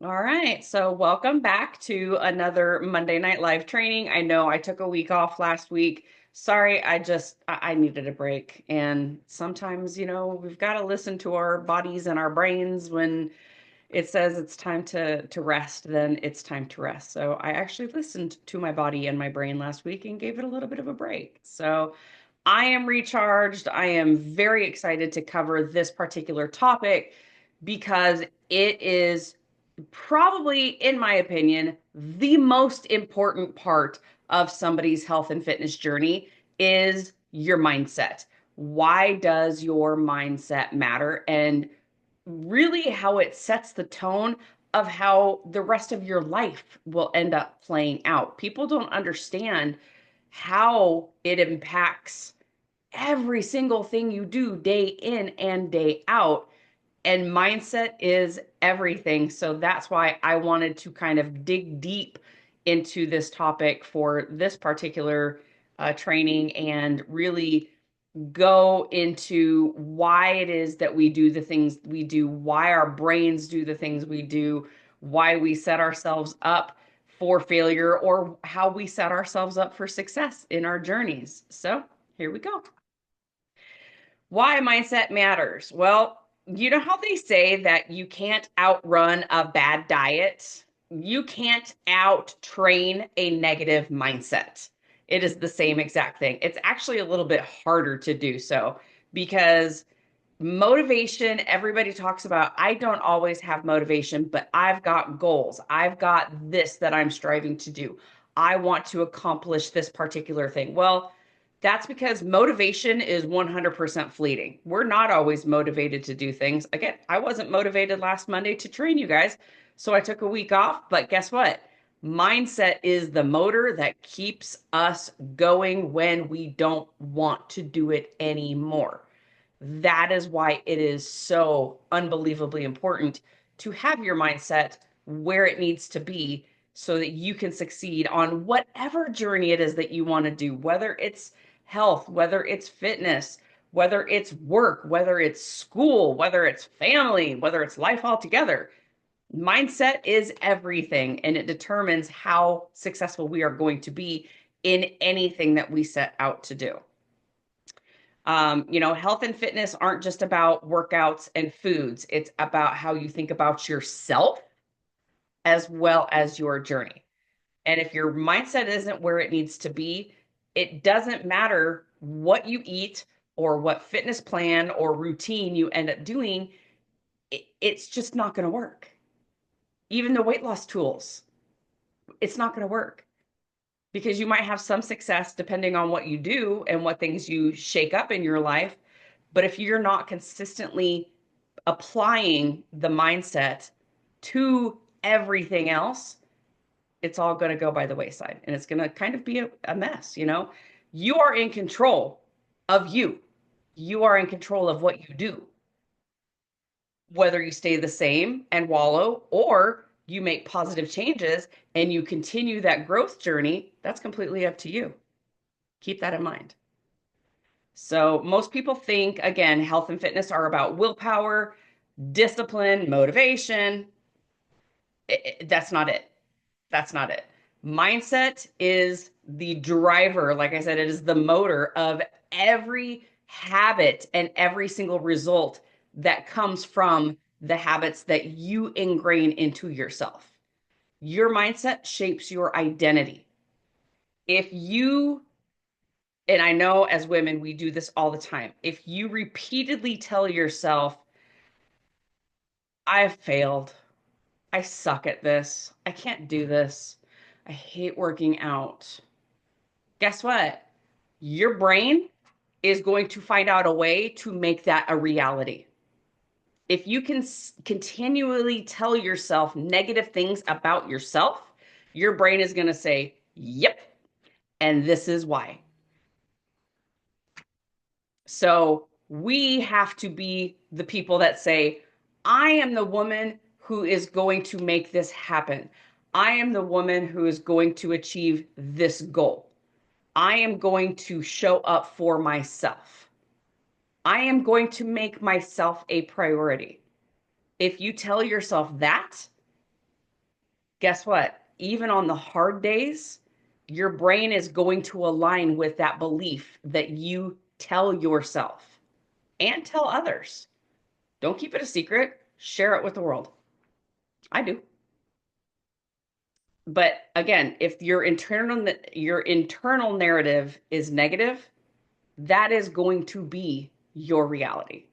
All right, so welcome back to another Monday Night Live training. I know I took a week off last week. Sorry, I needed a break. And sometimes, we've got to listen to our bodies and our brains when it says it's time to rest, then it's time to rest. So I actually listened to my body and my brain last week and gave it a little bit of a break. So I am recharged. I am very excited to cover this particular topic because it is probably, in my opinion, the most important part of somebody's health and fitness journey is your mindset. Why does your mindset matter? And really how it sets the tone of how the rest of your life will end up playing out. People don't understand how it impacts every single thing you do day in and day out. And mindset is everything. So that's why I wanted to kind of dig deep into this topic for this particular training and really go into why it is that we do the things we do, why our brains do the things we do, why we set ourselves up for failure, or how we set ourselves up for success in our journeys. So here we go. Why mindset matters. Well, you know how they say that you can't outrun a bad diet? You can't out train a negative mindset. It is the same exact thing. It's actually a little bit harder to do so because motivation, everybody talks about. I don't always have motivation, but I've got goals. I've got this that I'm striving to do. I want to accomplish this particular thing. Well, that's because motivation is 100% fleeting. We're not always motivated to do things. Again, I wasn't motivated last Monday to train you guys, so I took a week off. But guess what? Mindset is the motor that keeps us going when we don't want to do it anymore. That is why it is so unbelievably important to have your mindset where it needs to be so that you can succeed on whatever journey it is that you want to do, whether it's health, whether it's fitness, whether it's work, whether it's school, whether it's family, whether it's life altogether. Mindset is everything, and it determines how successful we are going to be in anything that we set out to do. Health and fitness aren't just about workouts and foods. It's about how you think about yourself as well as your journey. And if your mindset isn't where it needs to be, it doesn't matter what you eat or what fitness plan or routine you end up doing, it's just not going to work. Even the weight loss tools, it's not going to work because you might have some success depending on what you do and what things you shake up in your life. But if you're not consistently applying the mindset to everything else, it's all going to go by the wayside and it's going to kind of be a mess. You are in control of you. You are in control of what you do, whether you stay the same and wallow or you make positive changes and you continue that growth journey. That's completely up to you. Keep that in mind. So most people think, again, health and fitness are about willpower, discipline, motivation. That's not it. That's not it. Mindset is the driver. Like I said, it is the motor of every habit and every single result that comes from the habits that you ingrain into yourself. Your mindset shapes your identity. If you, and I know as women, we do this all the time. If you repeatedly tell yourself, I've failed, I suck at this, I can't do this, I hate working out, guess what? Your brain is going to find out a way to make that a reality. If you can continually tell yourself negative things about yourself, your brain is going to say, yep, and this is why. So we have to be the people that say, I am the woman who is going to make this happen. I am the woman who is going to achieve this goal. I am going to show up for myself. I am going to make myself a priority. If you tell yourself that, Guess what? Even on the hard days, your brain is going to align with that belief that you tell yourself and tell others. Don't keep it a secret, share it with the world. I do. But again, if your internal narrative is negative, that is going to be your reality.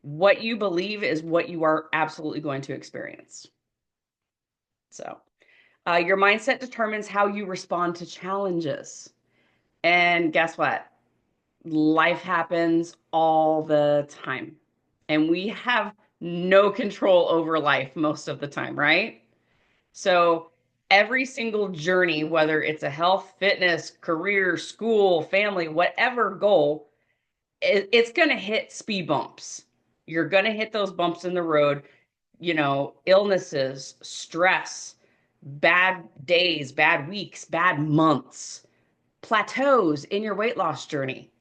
What you believe is what you are absolutely going to experience. So, your mindset determines how you respond to challenges. And guess what? Life happens all the time. And we have no control over life most of the time, right? So every single journey, whether it's a health, fitness, career, school, family, whatever goal, it's going to hit speed bumps. You're going to hit those bumps in the road, illnesses, stress, bad days, bad weeks, bad months, plateaus in your weight loss journey.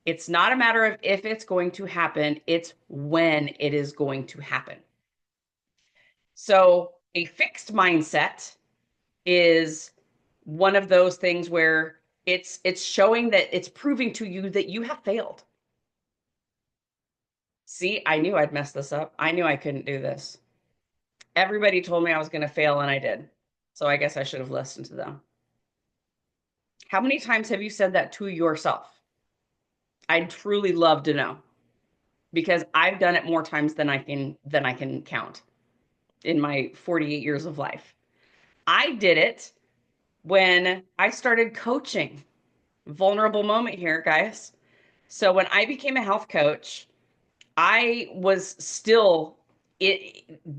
It's not a matter of if it's going to happen, it's when it is going to happen. So a fixed mindset is one of those things where it's showing that it's proving to you that you have failed. See, I knew I'd mess this up. I knew I couldn't do this. Everybody told me I was going to fail and I did. So I guess I should have listened to them. How many times have you said that to yourself? I'd truly love to know because I've done it more times than I can count in my 48 years of life. I did it when I started coaching. Vulnerable moment here, guys. So when I became a health coach, I was still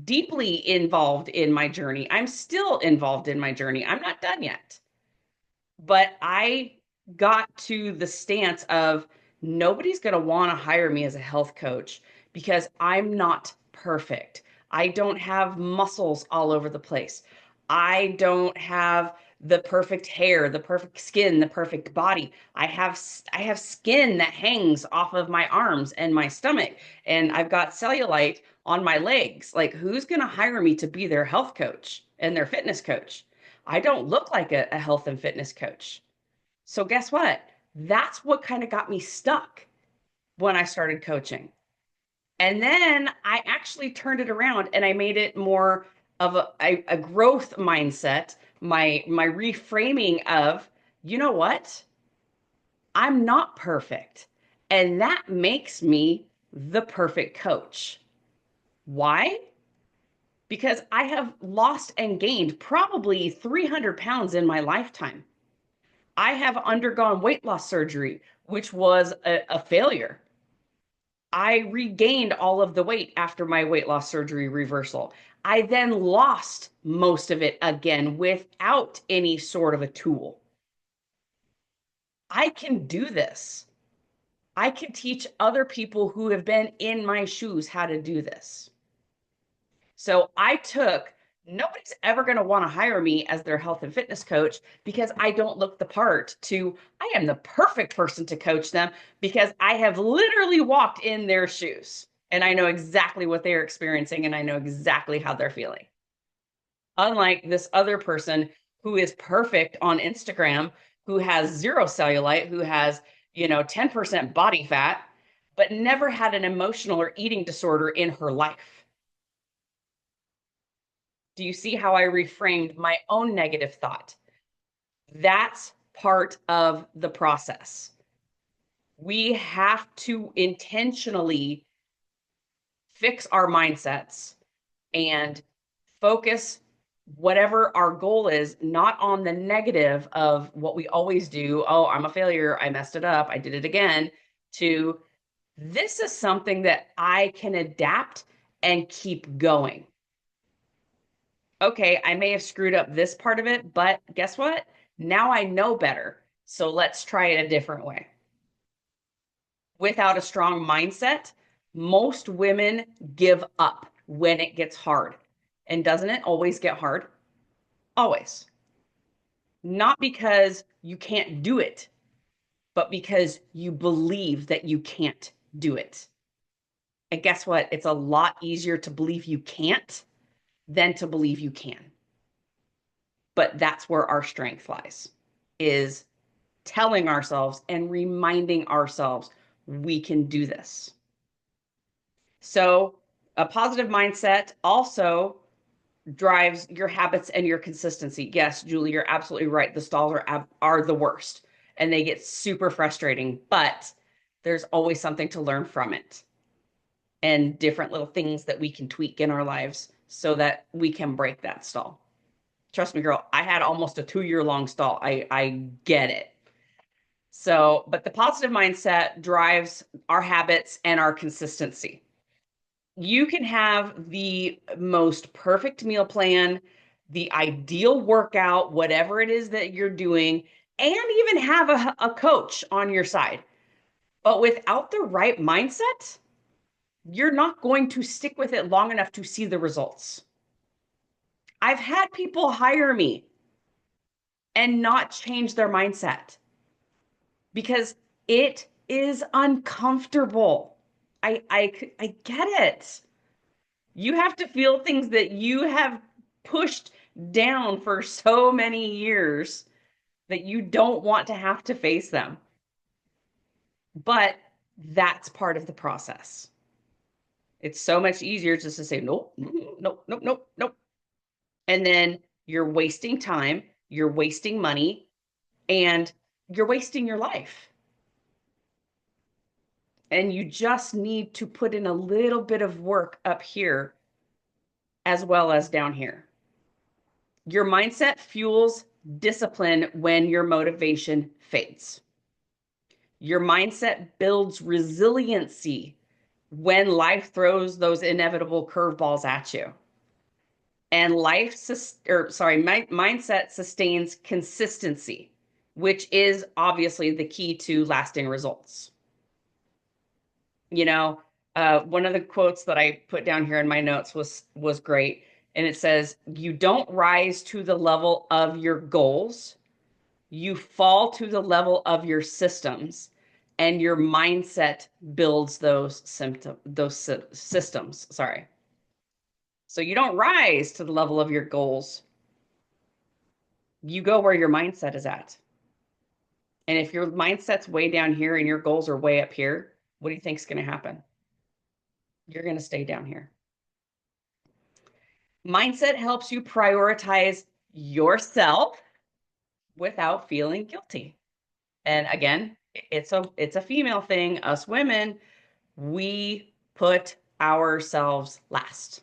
deeply involved in my journey. I'm still involved in my journey. I'm not done yet. But I got to the stance of nobody's going to want to hire me as a health coach because I'm not perfect. I don't have muscles all over the place. I don't have the perfect hair, the perfect skin, the perfect body. I have skin that hangs off of my arms and my stomach, and I've got cellulite on my legs. Like, who's going to hire me to be their health coach and their fitness coach? I don't look like a health and fitness coach. So guess what? That's what kind of got me stuck when I started coaching. And then I actually turned it around and I made it more of a growth mindset, my reframing of, you know what? I'm not perfect. And that makes me the perfect coach. Why? Because I have lost and gained probably 300 pounds in my lifetime. I have undergone weight loss surgery, which was a failure. I regained all of the weight after my weight loss surgery reversal. I then lost most of it again without any sort of a tool. I can do this. I can teach other people who have been in my shoes how to do this. So I took, nobody's ever going to want to hire me as their health and fitness coach because I don't look the part, to I am the perfect person to coach them because I have literally walked in their shoes and I know exactly what they're experiencing and I know exactly how they're feeling. Unlike this other person who is perfect on Instagram, who has zero cellulite, who has, 10% body fat, but never had an emotional or eating disorder in her life. Do you see how I reframed my own negative thought? That's part of the process. We have to intentionally fix our mindsets and focus whatever our goal is, not on the negative of what we always do. Oh, I'm a failure. I messed it up. I did it again. To this is something that I can adapt and keep going. Okay, I may have screwed up this part of it, but guess what? Now I know better. So let's try it a different way. Without a strong mindset, most women give up when it gets hard. And doesn't it always get hard? Always. Not because you can't do it, but because you believe that you can't do it. And guess what? It's a lot easier to believe you can't than to believe you can. But that's where our strength lies, is telling ourselves and reminding ourselves we can do this. So a positive mindset also drives your habits and your consistency. Yes, Julie, you're absolutely right. The stalls are the worst and they get super frustrating, but there's always something to learn from it and different little things that we can tweak in our lives so that we can break that stall. Trust me, girl, I had almost a 2-year long stall. I get it. So, but the positive mindset drives our habits and our consistency. You can have the most perfect meal plan, the ideal workout, whatever it is that you're doing, and even have a coach on your side. But without the right mindset, you're not going to stick with it long enough to see the results. I've had people hire me and not change their mindset because it is uncomfortable. I get it. You have to feel things that you have pushed down for so many years that you don't want to have to face them. But that's part of the process. It's so much easier just to say, nope, nope, nope, nope, nope. And then you're wasting time, you're wasting money, and you're wasting your life. And you just need to put in a little bit of work up here as well as down here. Your mindset fuels discipline when your motivation fades. Your mindset builds resiliency when life throws those inevitable curveballs at you. And mindset sustains consistency, which is obviously the key to lasting results. You know, one of the quotes that I put down here in my notes was great, and it says, "You don't rise to the level of your goals, you fall to the level of your systems, and your mindset builds those systems." Sorry. So you don't rise to the level of your goals. You go where your mindset is at. And if your mindset's way down here and your goals are way up here, what do you think is going to happen? You're going to stay down here. Mindset helps you prioritize yourself without feeling guilty. And again, it's a female thing. Us women, we put ourselves last.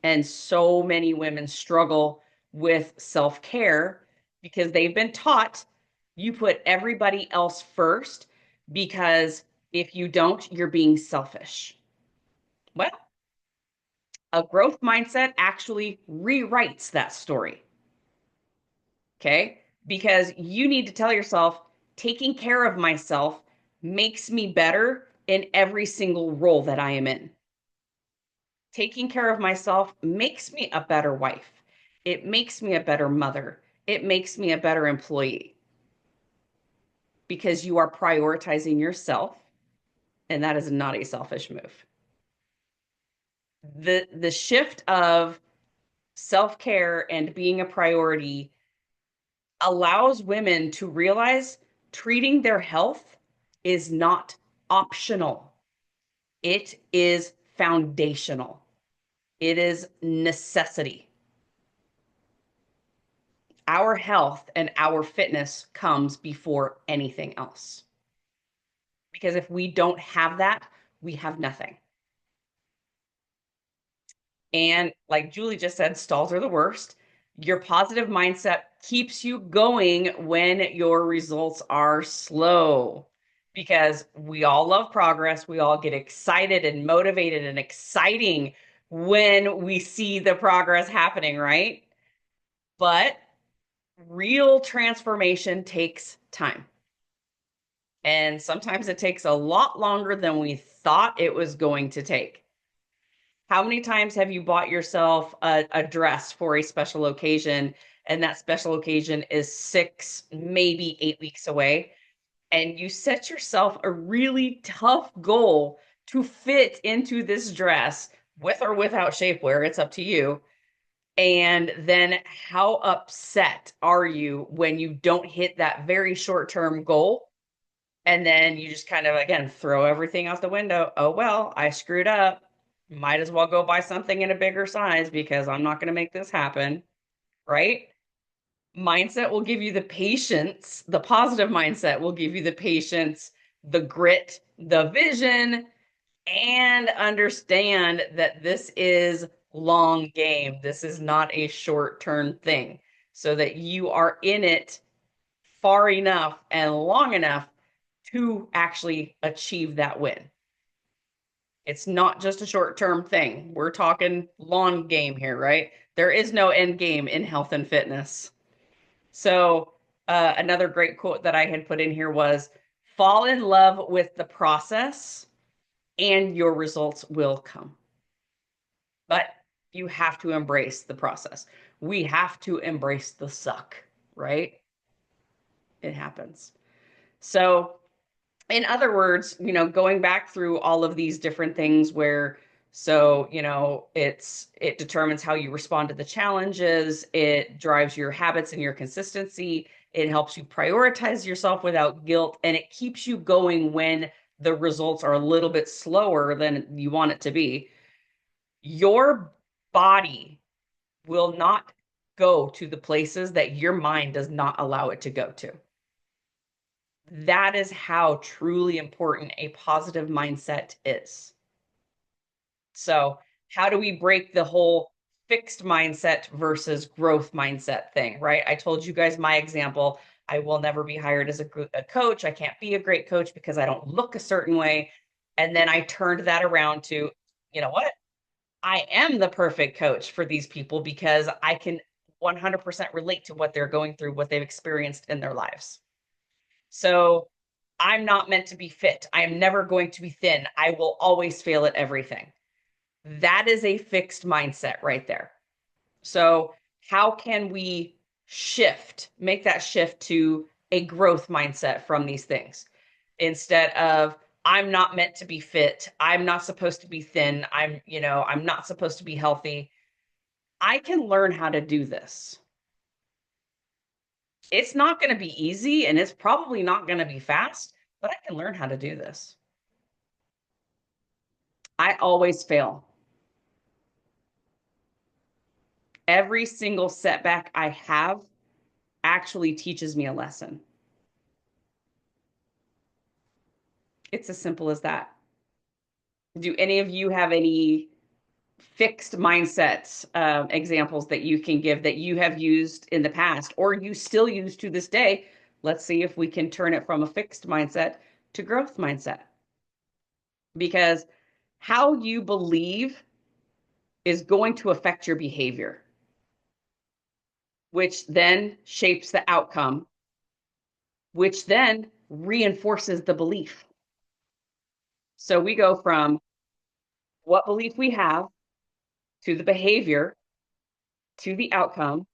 And so many women struggle with self-care because they've been taught you put everybody else first, because if you don't, you're being selfish. Well, a growth mindset actually rewrites that story. Okay? Because you need to tell yourself, taking care of myself makes me better in every single role that I am in. Taking care of myself makes me a better wife. It makes me a better mother. It makes me a better employee, because you are prioritizing yourself, and that is not a selfish move. The shift of self-care and being a priority allows women to realize treating their health is not optional. It is foundational. It is necessity. Our health and our fitness comes before anything else. Because if we don't have that, we have nothing. And like Julie just said, stalls are the worst. Your positive mindset keeps you going when your results are slow, because we all love progress. We all get excited and motivated and exciting when we see the progress happening, right? But real transformation takes time. And sometimes it takes a lot longer than we thought it was going to take. How many times have you bought yourself a dress for a special occasion, and that special occasion is 6, maybe 8 weeks away, and you set yourself a really tough goal to fit into this dress with or without shapewear, it's up to you, And then how upset are you when you don't hit that very short-term goal? And then you just kind of, again, throw everything out the window. Oh, well, I screwed up. Might as well go buy something in a bigger size because I'm not going to make this happen. Right? Mindset will give you the patience. The positive mindset will give you the patience, the grit, the vision, and understand that this is long game. This is not a short-term thing, so that you are in it far enough and long enough to actually achieve that win. It's not just a short-term thing. We're talking long game here, right? There is no end game in health and fitness. So, another great quote that I had put in here was, fall in love with the process and your results will come. But you have to embrace the process. We have to embrace the suck, right? It happens. So, in other words, going back through all of these different things where, so, it determines how you respond to the challenges, it drives your habits and your consistency, it helps you prioritize yourself without guilt, and it keeps you going when the results are a little bit slower than you want it to be. Your body will not go to the places that your mind does not allow it to go to. That is how truly important a positive mindset is. So, how do we break the whole fixed mindset versus growth mindset thing, right? I told you guys my example. I will never be hired as a coach. I can't be a great coach because I don't look a certain way. And then I turned that around to, you know what? I am the perfect coach for these people because I can 100% relate to what they're going through, what they've experienced in their lives. So I'm not meant to be fit. I am never going to be thin. I will always fail at everything. That is a fixed mindset right there. So, how can we make that shift to a growth mindset from these things instead of, I'm not meant to be fit. I'm not supposed to be thin. I'm not supposed to be healthy. I can learn how to do this. It's not going to be easy and it's probably not going to be fast, but I can learn how to do this. I always fail. Every single setback I have actually teaches me a lesson. It's as simple as that. Do any of you have any fixed mindset examples that you can give that you have used in the past or you still use to this day? Let's see if we can turn it from a fixed mindset to growth mindset. Because how you believe is going to affect your behavior, which then shapes the outcome, which then reinforces the belief. So we go from what belief we have to the behavior to the outcome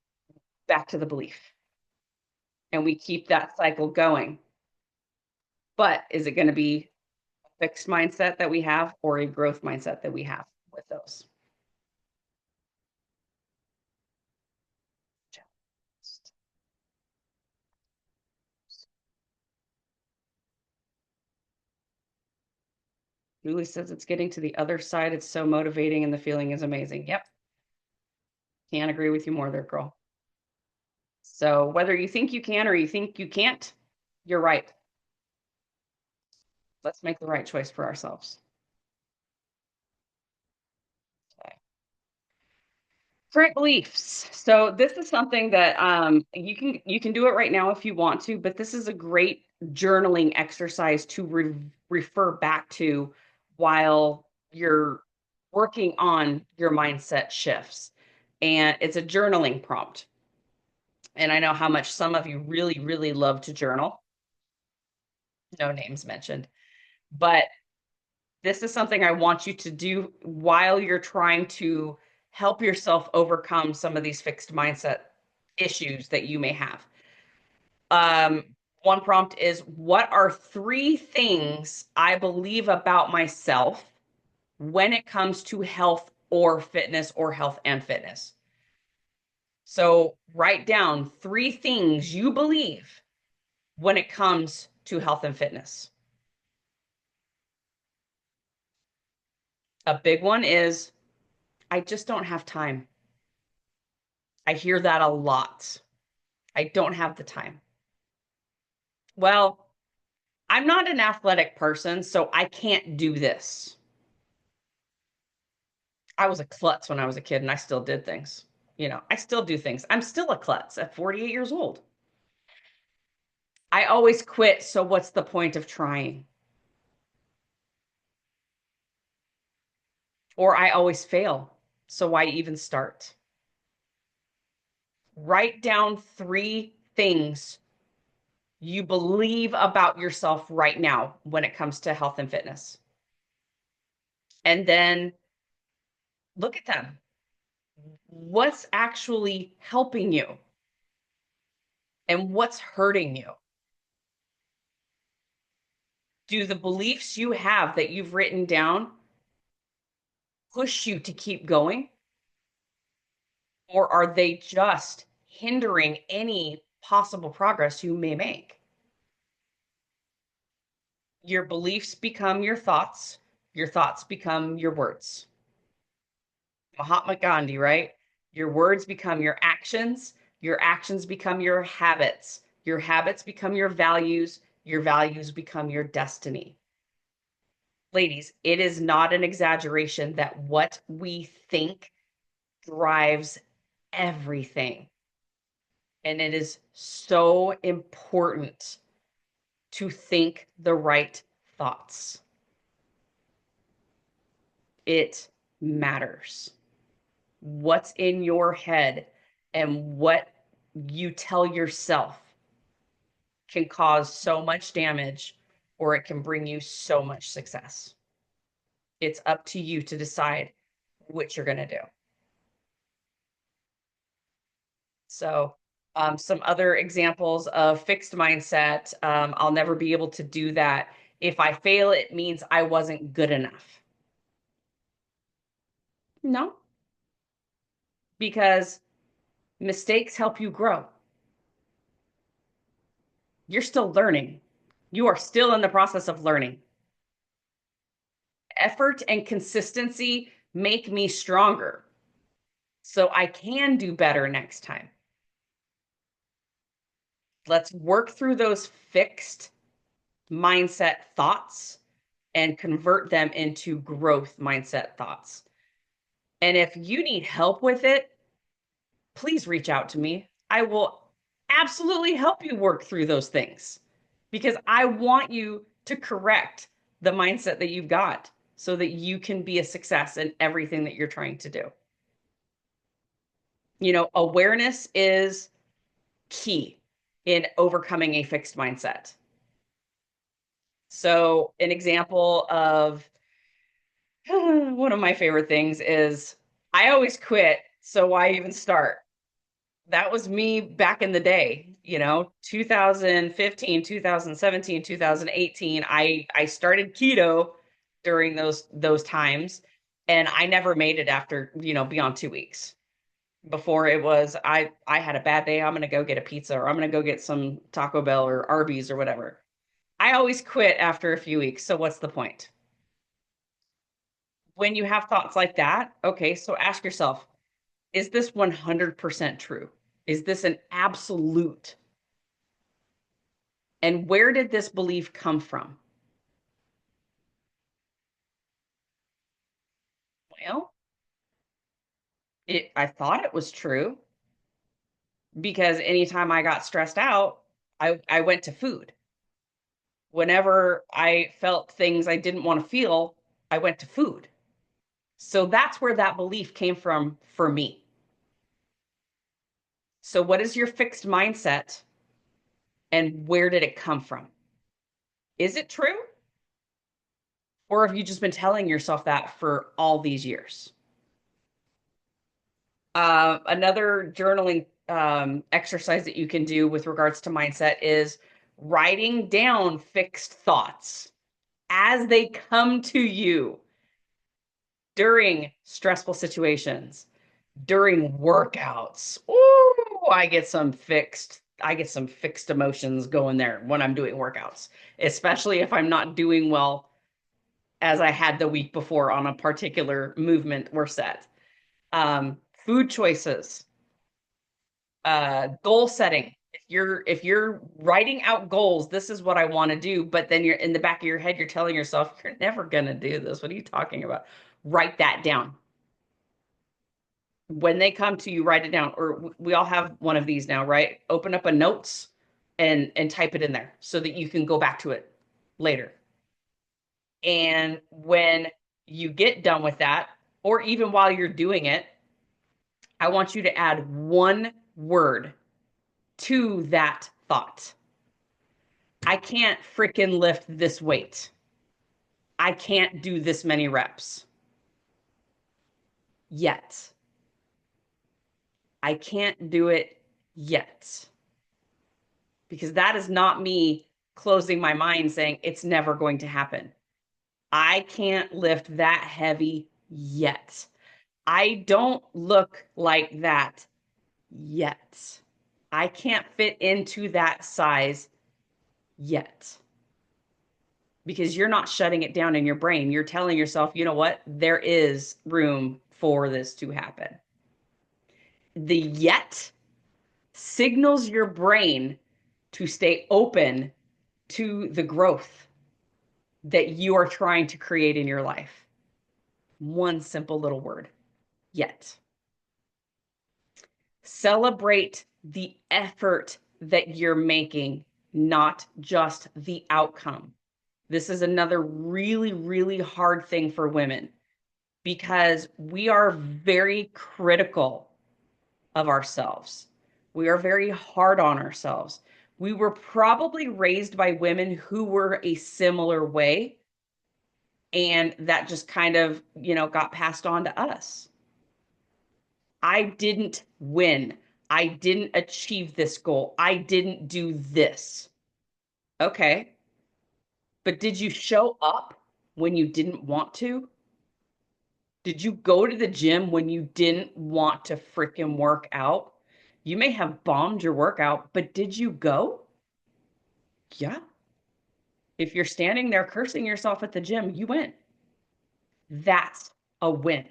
back to the belief. And we keep that cycle going. But is it going to be a fixed mindset that we have or a growth mindset that we have with those? Julie says it's getting to the other side. It's so motivating and the feeling is amazing. Yep. Can't agree with you more there, girl. So whether you think you can or you think you can't, you're right. Let's make the right choice for ourselves. Okay. Current beliefs. So this is something that you can do it right now if you want to, but this is a great journaling exercise to refer back to while you're working on your mindset shifts. And it's a journaling prompt. And I know how much some of you really, really love to journal. No names mentioned. But this is something I want you to do while you're trying to help yourself overcome some of these fixed mindset issues that you may have. One prompt is, what are 3 things I believe about myself when it comes to health or fitness or health and fitness? So write down 3 things you believe when it comes to health and fitness. A big one is, I just don't have time. I hear that a lot. I don't have the time. Well, I'm not an athletic person, so I can't do this. I was a klutz when I was a kid and I still did things. I still do things. I'm still a klutz at 48 years old. I always quit, so what's the point of trying? Or I always fail, so why even start? Write down 3 things you believe about yourself right now when it comes to health and fitness. And then look at them. What's actually helping you and what's hurting you? Do the beliefs you have that you've written down push you to keep going? Or are they just hindering any possible progress you may make? Your beliefs become your thoughts become your words. Mahatma Gandhi, right? Your words become your actions become your habits become your values become your destiny. Ladies, it is not an exaggeration that what we think drives everything. And it is so important to think the right thoughts. It matters. What's in your head and what you tell yourself can cause so much damage or it can bring you so much success. It's up to you to decide what you're going to do. So, some other examples of fixed mindset. I'll never be able to do that. If I fail, it means I wasn't good enough. No, because mistakes help you grow. You're still learning. You are still in the process of learning. Effort and consistency make me stronger. So I can do better next time. Let's work through those fixed mindset thoughts and convert them into growth mindset thoughts. And if you need help with it, please reach out to me. I will absolutely help you work through those things because I want you to correct the mindset that you've got so that you can be a success in everything that you're trying to do. Awareness is key in overcoming a fixed mindset. So, an example of one of my favorite things is I always quit, so why even start? That was me back in the day, 2015, 2017, 2018. I started keto during those times and I never made it after, beyond 2 weeks. Before it was I had a bad day, I'm going to go get a pizza or I'm going to go get some Taco Bell or Arby's or whatever. I always quit after a few weeks, so what's the point? When you have thoughts like that, okay, so ask yourself, is this 100% true? Is this an absolute? And where did this belief come from? Well, I thought it was true because anytime I got stressed out, I went to food. Whenever I felt things I didn't want to feel, I went to food. So that's where that belief came from for me. So, what is your fixed mindset and where did it come from? Is it true? Or have you just been telling yourself that for all these years? Another journaling exercise that you can do with regards to mindset is writing down fixed thoughts as they come to you during stressful situations, During workouts, ooh, I get some fixed emotions going there when I'm doing workouts, especially if I'm not doing well as I had the week before on a particular movement or set. Food choices, goal setting. If you're writing out goals, this is what I want to do, but then you're in the back of your head, you're telling yourself, you're never gonna do this. What are you talking about? Write that down. When they come to you, write it down. Or we all have one of these now, right? Open up a notes and type it in there so that you can go back to it later. And when you get done with that, or even while you're doing it, I want you to add one word to that thought. I can't freaking lift this weight. I can't do this many reps yet. I can't do it yet. Because that is not me closing my mind saying it's never going to happen. I can't lift that heavy yet. I don't look like that yet. I can't fit into that size yet. Because you're not shutting it down in your brain. You're telling yourself, you know what? There is room for this to happen. The yet signals your brain to stay open to the growth that you are trying to create in your life. One simple little word, yet. Celebrate the effort that you're making, not just the outcome. This is another really, really hard thing for women because we are very critical of ourselves. We are very hard on ourselves. We were probably raised by women who were a similar way, and that just kind of, got passed on to us. I didn't win. I didn't achieve this goal. I didn't do this. Okay. But did you show up when you didn't want to? Did you go to the gym when you didn't want to freaking work out? You may have bombed your workout, but did you go? Yeah. If you're standing there cursing yourself at the gym, you went. That's a win.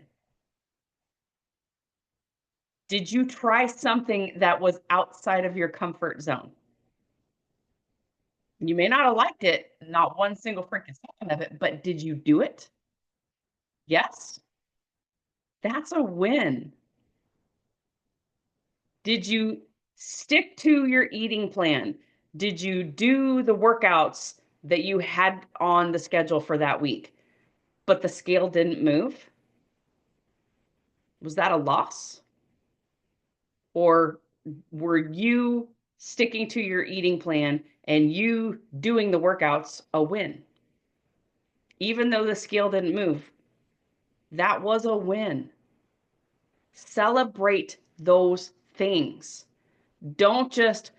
Did you try something that was outside of your comfort zone? You may not have liked it, not one single freaking second of it, but did you do it? Yes. That's a win. Did you stick to your eating plan? Did you do the workouts that you had on the schedule for that week, but the scale didn't move? Was that a loss? Or were you sticking to your eating plan and you doing the workouts a win? Even though the scale didn't move, that was a win. Celebrate those things. Don't just,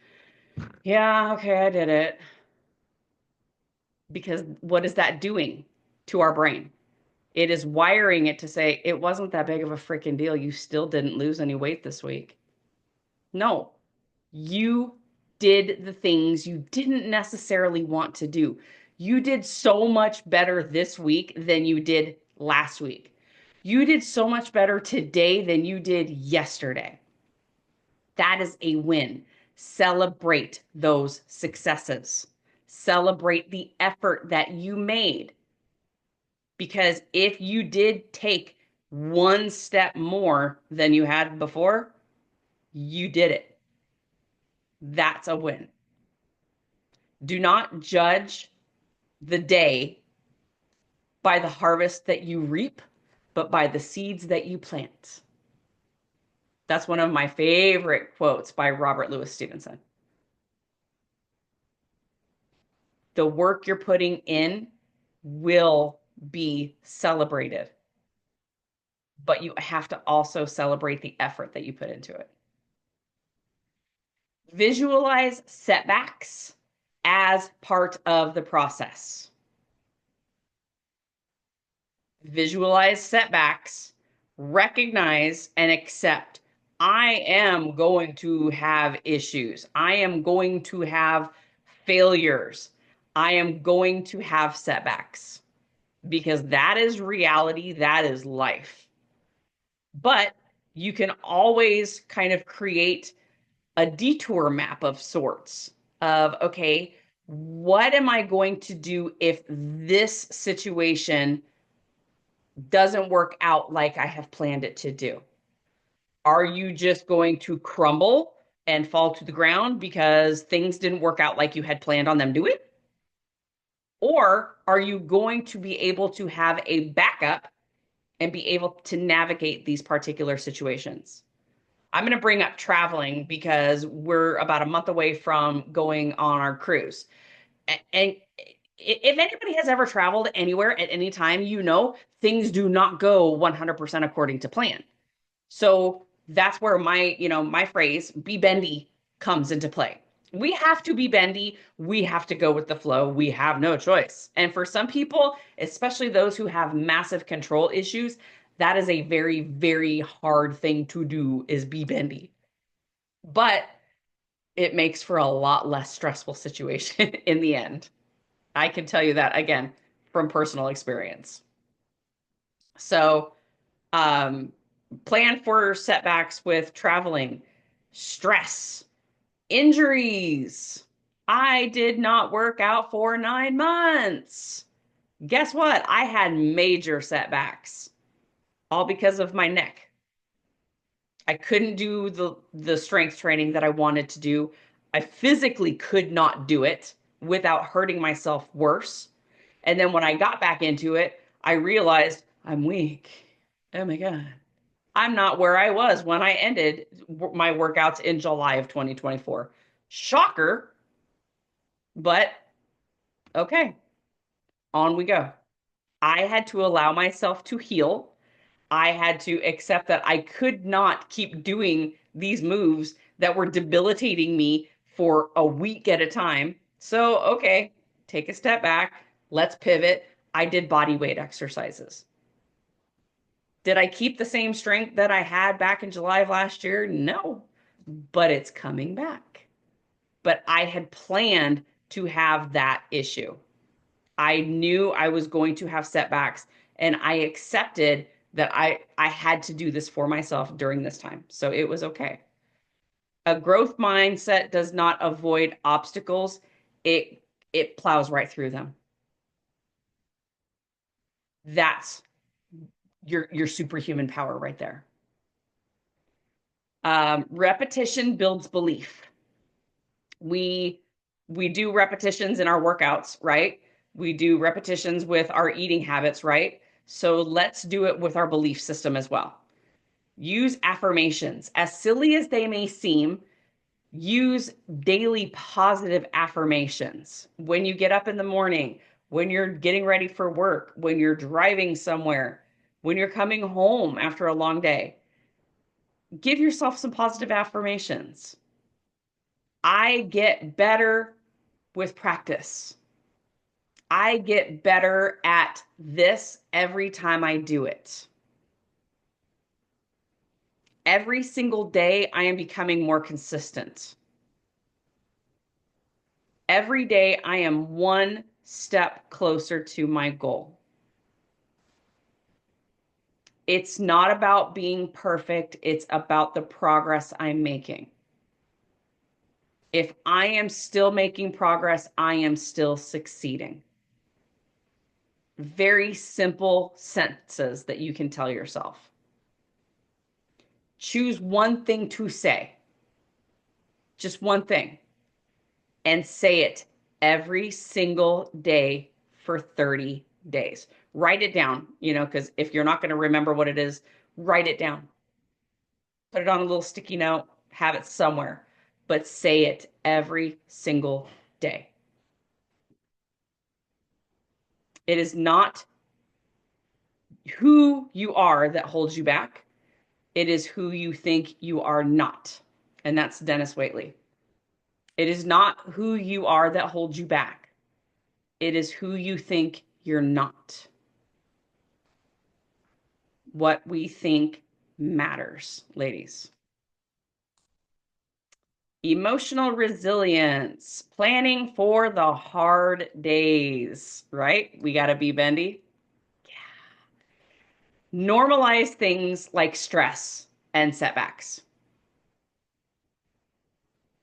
yeah, okay, I did it. Because what is that doing to our brain? It is wiring it to say, it wasn't that big of a freaking deal. You still didn't lose any weight this week. No, you did the things you didn't necessarily want to do. You did so much better this week than you did last week. You did so much better today than you did yesterday. That is a win. Celebrate those successes. Celebrate the effort that you made. Because if you did take one step more than you had before, you did it. That's a win. Do not judge the day by the harvest that you reap, but by the seeds that you plant. That's one of my favorite quotes by Robert Louis Stevenson. The work you're putting in will be celebrated, but you have to also celebrate the effort that you put into it. Visualize setbacks as part of the process. Visualize setbacks recognize and accept I am going to have issues. I am going to have failures. I am going to have setbacks because that is reality. That is life. But you can always kind of create a detour map of sorts of, okay, what am I going to do if this situation doesn't work out like I have planned it to do? Are you just going to crumble and fall to the ground because things didn't work out like you had planned on them doing? Or are you going to be able to have a backup and be able to navigate these particular situations? I'm going to bring up traveling because we're about a month away from going on our cruise. And if anybody has ever traveled anywhere at any time, you know things do not go 100% according to plan. So that's where my phrase, be bendy, comes into play. We have to be bendy. We have to go with the flow. We have no choice. And for some people, especially those who have massive control issues, that is a very, very hard thing to do is be bendy. But it makes for a lot less stressful situation in the end. I can tell you that again from personal experience. So, um, plan for setbacks with traveling, stress, injuries. I did not work out for 9 months. Guess what? I had major setbacks, all because of my neck. I couldn't do the strength training that I wanted to do. I physically could not do it without hurting myself worse. And then when I got back into it, I realized I'm weak. Oh my God. I'm not where I was when I ended my workouts in July of 2024. Shocker, but okay, on we go. I had to allow myself to heal. I had to accept that I could not keep doing these moves that were debilitating me for a week at a time. So, okay, take a step back. Let's pivot. I did body weight exercises. Did I keep the same strength that I had back in July of last year? No, but it's coming back. But I had planned to have that issue. I knew I was going to have setbacks and I accepted that I had to do this for myself during this time. So it was okay. A growth mindset does not avoid obstacles. It plows right through them. That's your superhuman power right there. Repetition builds belief. We we do repetitions in our workouts, right? We do repetitions with our eating habits, right? So let's do it with our belief system as well. Use affirmations. As silly as they may seem, use daily positive affirmations. When you get up in the morning, when you're getting ready for work, when you're driving somewhere, when you're coming home after a long day, give yourself some positive affirmations. I get better with practice. I get better at this every time I do it. Every single day, I am becoming more consistent. Every day, I am one step closer to my goal. It's not about being perfect, it's about the progress I'm making. If I am still making progress, I am still succeeding. Very simple sentences that you can tell yourself. Choose one thing to say, just one thing, and say it every single day for 30 days. Write it down, because if you're not going to remember what it is, write it down. Put it on a little sticky note, have it somewhere, but say it every single day. It is not who you are that holds you back. It is who you think you are not. And that's Dennis Waitley. It is not who you are that holds you back. It is who you think you're not. what we think matters, ladies. Emotional resilience, planning for the hard days, right? We got to be bendy. Normalize things like stress and setbacks.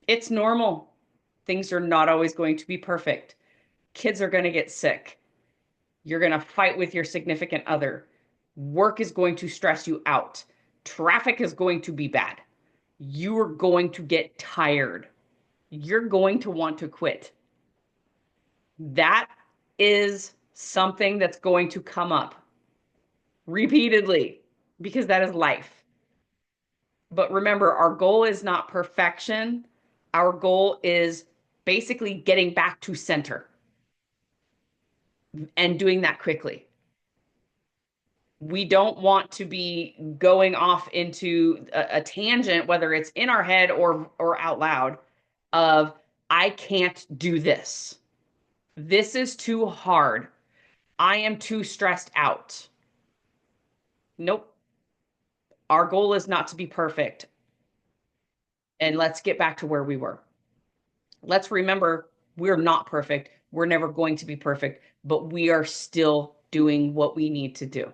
It's normal. Things are not always going to be perfect. Kids are going to get sick. You're going to fight with your significant other. Work is going to stress you out. Traffic is going to be bad. You are going to get tired. You're going to want to quit. That is something that's going to come up repeatedly because that is life. But remember, our goal is not perfection. Our goal is basically getting back to center and doing that quickly. We don't want to be going off into a tangent, whether it's in our head or out loud, of I can't do this. This is too hard. I am too stressed out. Nope. Our goal is not to be perfect. And let's get back to where we were. Let's remember we're not perfect. We're never going to be perfect, but we are still doing what we need to do.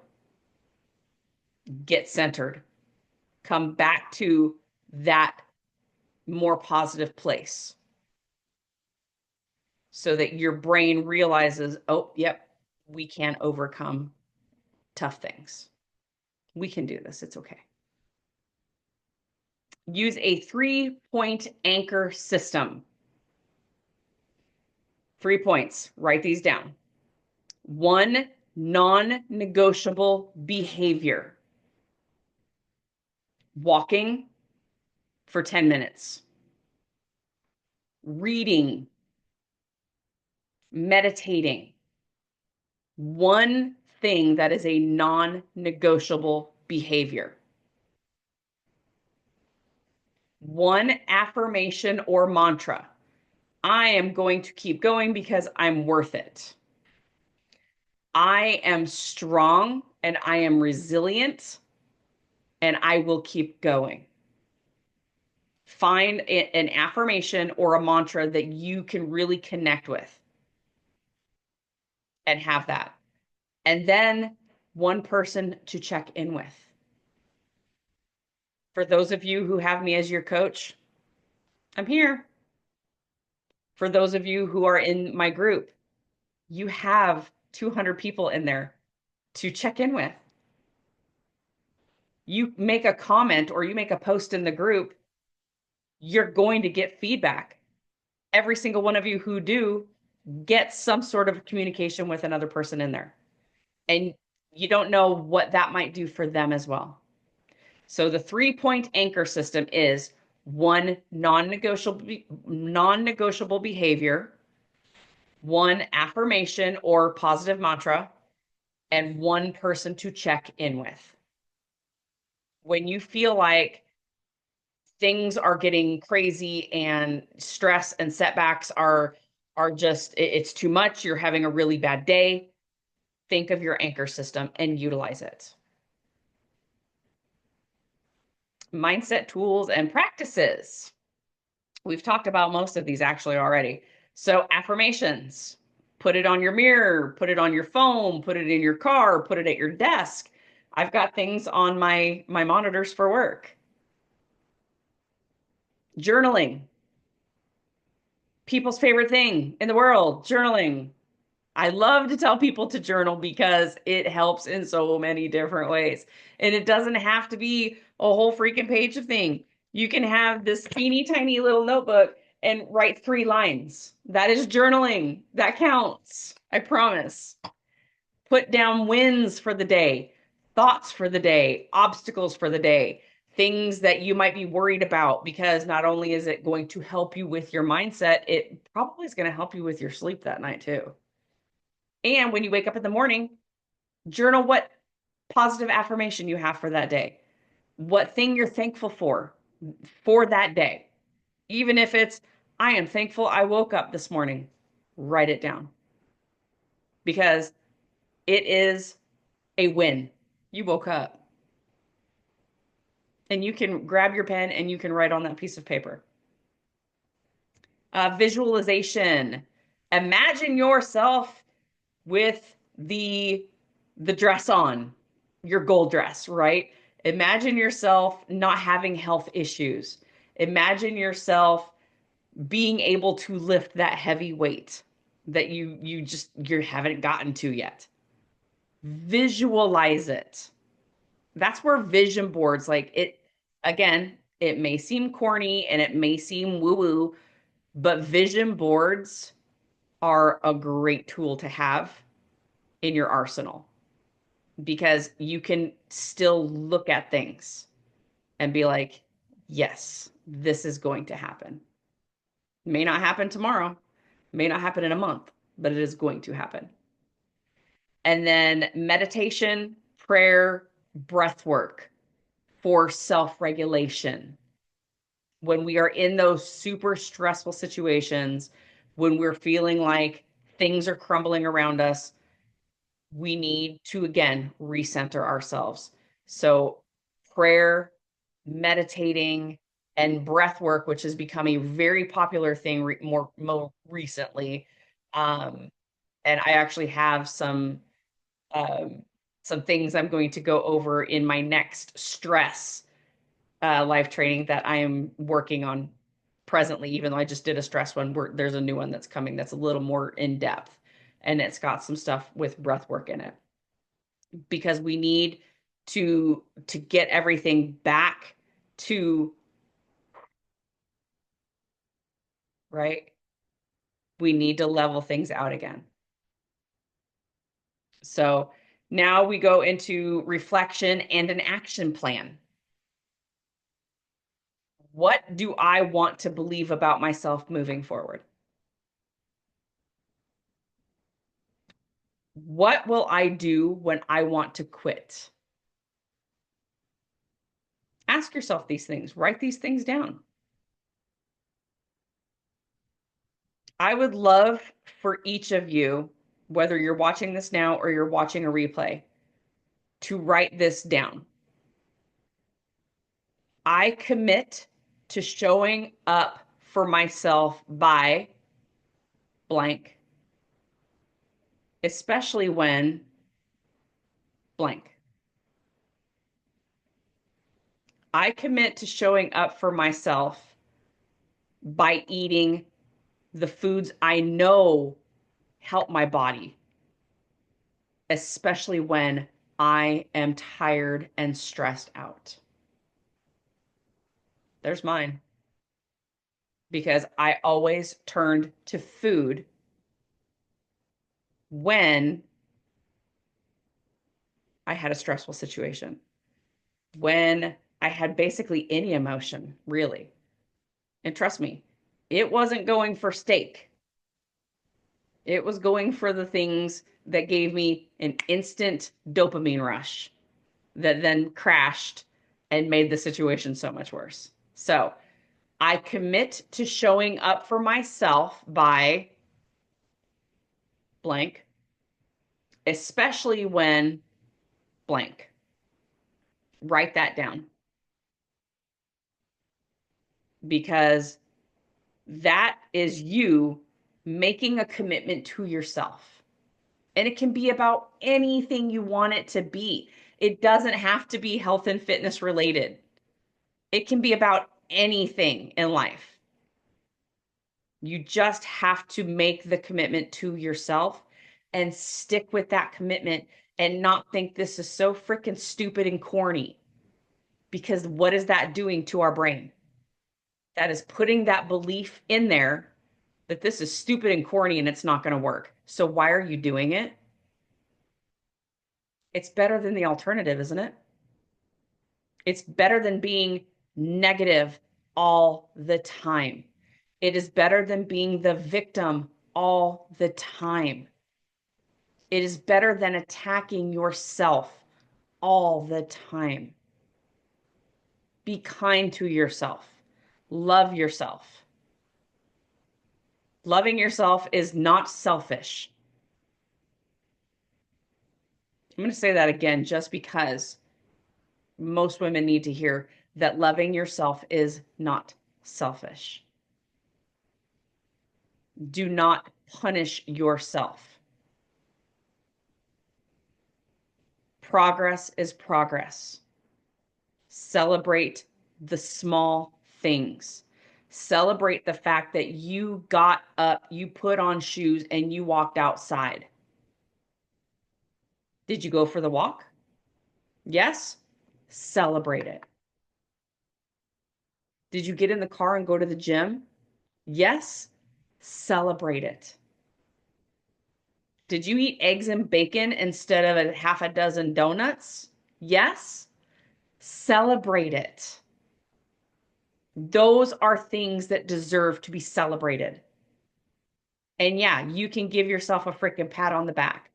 Get centered. Come back to that more positive place so that your brain realizes, oh, yep, we can overcome tough things. We can do this. It's okay. Use a 3-point anchor system. 3 points. Write these down. 1, non-negotiable behavior. Walking for 10 minutes. Reading. Meditating. One thing that is a non-negotiable behavior. 1 affirmation or mantra. I am going to keep going because I'm worth it. I am strong and I am resilient and I will keep going. Find an affirmation or a mantra that you can really connect with and have that. And then 1 person to check in with. For those of you who have me as your coach, I'm here. For those of you who are in my group, you have 200 people in there to check in with. You make a comment or you make a post in the group, you're going to get feedback. Every single one of you who do get some sort of communication with another person in there. And you don't know what that might do for them as well. So the 3-point anchor system is 1 non-negotiable behavior, 1 affirmation or positive mantra, and 1 person to check in with. When you feel like things are getting crazy and stress and setbacks are just, it's too much, you're having a really bad day, think of your anchor system and utilize it. Mindset tools and practices. We've talked about most of these actually already. So affirmations, put it on your mirror, put it on your phone, put it in your car, put it at your desk. I've got things on my monitors for work. Journaling. People's favorite thing in the world, journaling. I love to tell people to journal because it helps in so many different ways. And it doesn't have to be a whole freaking page of thing. You can have this teeny tiny little notebook and write 3 lines. That is journaling. That counts. I promise. Put down wins for the day, thoughts for the day, obstacles for the day, things that you might be worried about, because not only is it going to help you with your mindset, it probably is going to help you with your sleep that night too. And when you wake up in the morning, journal what positive affirmation you have for that day, what thing you're thankful for that day. Even if it's, I am thankful I woke up this morning, write it down because it is a win. You woke up. And you can grab your pen and you can write on that piece of paper. Visualization. Imagine yourself with the dress on, your gold dress, right? Imagine yourself not having health issues. Imagine yourself being able to lift that heavy weight that you haven't gotten to yet. Visualize it. That's where vision boards, like it, again, it may seem corny and it may seem woo woo, but vision boards are a great tool to have in your arsenal because you can still look at things and be like, yes, this is going to happen. May not happen tomorrow, may not happen in a month, but it is going to happen. And then meditation, prayer, breath work for self-regulation. When we are in those super stressful situations, when we're feeling like things are crumbling around us, we need to again recenter ourselves. So prayer, meditating, and breath work, which has become a very popular thing more recently. Um, and I actually have um, some things I'm going to go over in my next stress life training that I am working on presently, even though I just did a stress one. There's a new one that's coming that's a little more in depth, and it's got some stuff with breath work in it because we need to get everything back to right. We need to level things out again. So now we go into reflection and an action plan. What do I want to believe about myself moving forward? What will I do when I want to quit? Ask yourself these things, write these things down. I would love for each of you, whether you're watching this now or you're watching a replay, to write this down. I commit to showing up for myself by blank, especially when blank. I commit to showing up for myself by eating the foods I know help my body, especially when I am tired and stressed out. There's mine. Because I always turned to food when I had a stressful situation, when I had basically any emotion, really. And trust me, it wasn't going for steak. It was going for the things that gave me an instant dopamine rush that then crashed and made the situation so much worse. So I commit to showing up for myself by blank, especially when blank. Write that down because that is you making a commitment to yourself. And it can be about anything you want it to be. It doesn't have to be health and fitness related. It can be about anything in life. You just have to make the commitment to yourself and stick with that commitment and not think this is so freaking stupid and corny. Because what is that doing to our brain? That is putting that belief in there that this is stupid and corny and it's not going to work. So why are you doing it? It's better than the alternative, isn't it? It's better than being negative all the time. It is better than being the victim all the time. It is better than attacking yourself all the time. Be kind to yourself. Love yourself. Loving yourself is not selfish. I'm going to say that again just because most women need to hear that loving yourself is not selfish. Do not punish yourself. Progress is progress. Celebrate the small things. Celebrate the fact that you got up, you put on shoes, and you walked outside. Did you go for the walk? Yes? Celebrate it. Did you get in the car and go to the gym? Yes? Celebrate it. Did you eat eggs and bacon instead of a half a dozen donuts? Yes? Celebrate it. Those are things that deserve to be celebrated. And yeah, you can give yourself a freaking pat on the back.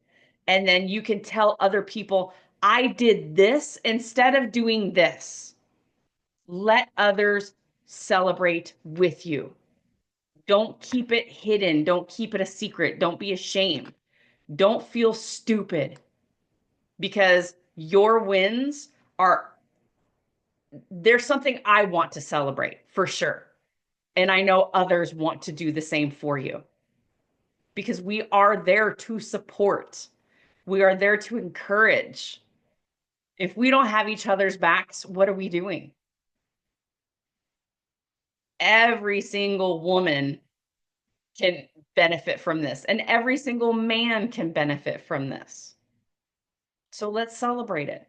And then you can tell other people, I did this instead of doing this. Let others celebrate with you. Don't keep it hidden. Don't keep it a secret. Don't be ashamed. Don't feel stupid because your wins are, there's something I want to celebrate for sure. And I know others want to do the same for you because we are there to support. We are there to encourage. If we don't have each other's backs, what are we doing? Every single woman can benefit from this, and every single man can benefit from this. So let's celebrate it.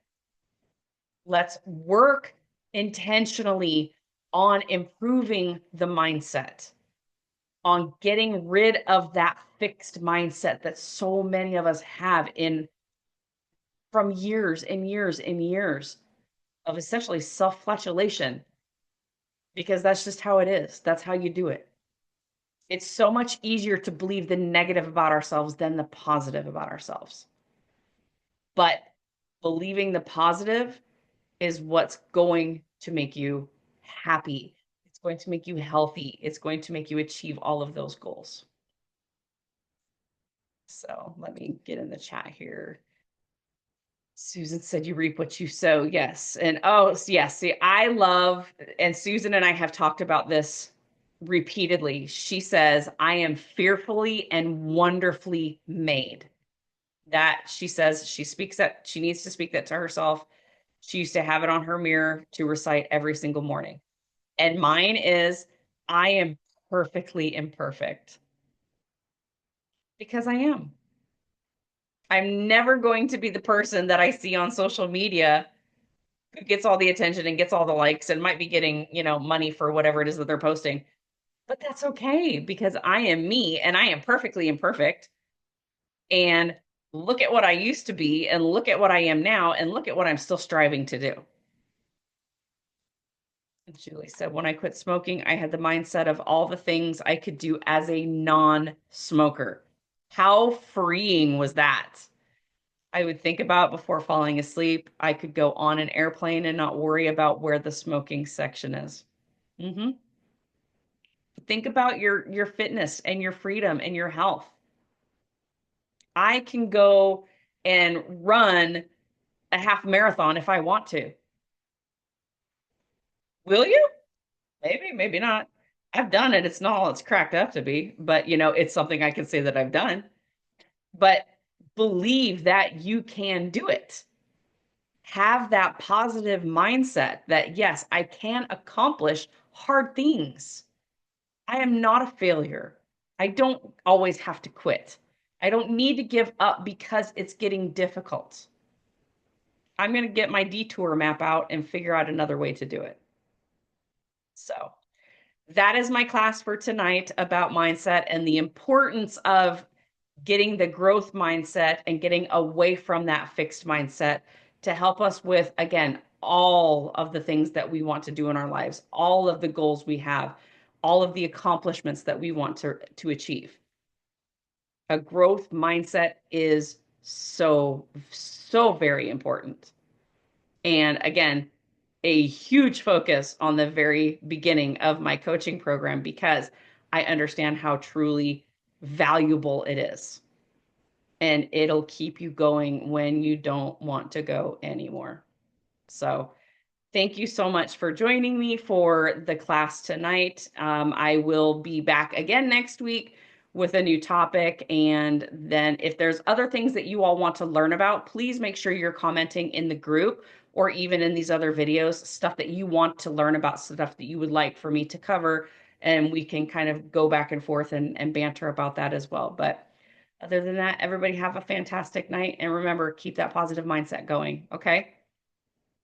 Let's work intentionally on improving the mindset, on getting rid of that fixed mindset that so many of us have in from years and years and years of essentially self-flagellation, because that's just how it is. That's how you do it. It's so much easier to believe the negative about ourselves than the positive about ourselves. But believing the positive is what's going to make you happy. It's going to make you healthy. It's going to make you achieve all of those goals. So let me get in the chat here. Susan said you reap what you sow. Yes. And oh, yes. See, I love, and Susan and I have talked about this repeatedly. She says, I am fearfully and wonderfully made. That she says she speaks that, she needs to speak that to herself. She used to have it on her mirror to recite every single morning. And mine is, I am perfectly imperfect because I am. I'm never going to be the person that I see on social media who gets all the attention and gets all the likes and might be getting, money for whatever it is that they're posting. But that's okay because I am me and I am perfectly imperfect. And look at what I used to be and look at what I am now and look at what I'm still striving to do. Julie said, when I quit smoking, I had the mindset of all the things I could do as a non-smoker. How freeing was that? I would think about before falling asleep. I could go on an airplane and not worry about where the smoking section is. Mm-hmm. Think about your fitness and your freedom and your health. I can go and run a half marathon if I want to. Will you? Maybe, maybe not. I've done it. It's not all it's cracked up to be, but it's something I can say that I've done. But believe that you can do it. Have that positive mindset that yes, I can accomplish hard things. I am not a failure. I don't always have to quit. I don't need to give up because it's getting difficult. I'm going to get my detour map out and figure out another way to do it. So that is my class for tonight about mindset and the importance of getting the growth mindset and getting away from that fixed mindset to help us with, again, all of the things that we want to do in our lives, all of the goals we have, all of the accomplishments that we want to achieve. A growth mindset is so, so very important. And again, a huge focus on the very beginning of my coaching program because I understand how truly valuable it is. And it'll keep you going when you don't want to go anymore. So Thank you so much for joining me for the class tonight. I will be back again next week with a new topic. And then if there's other things that you all want to learn about, please make sure you're commenting in the group or even in these other videos, stuff that you want to learn about, stuff that you would like for me to cover. And we can kind of go back and forth and banter about that as well. But other than that, everybody have a fantastic night. And remember, keep that positive mindset going. Okay.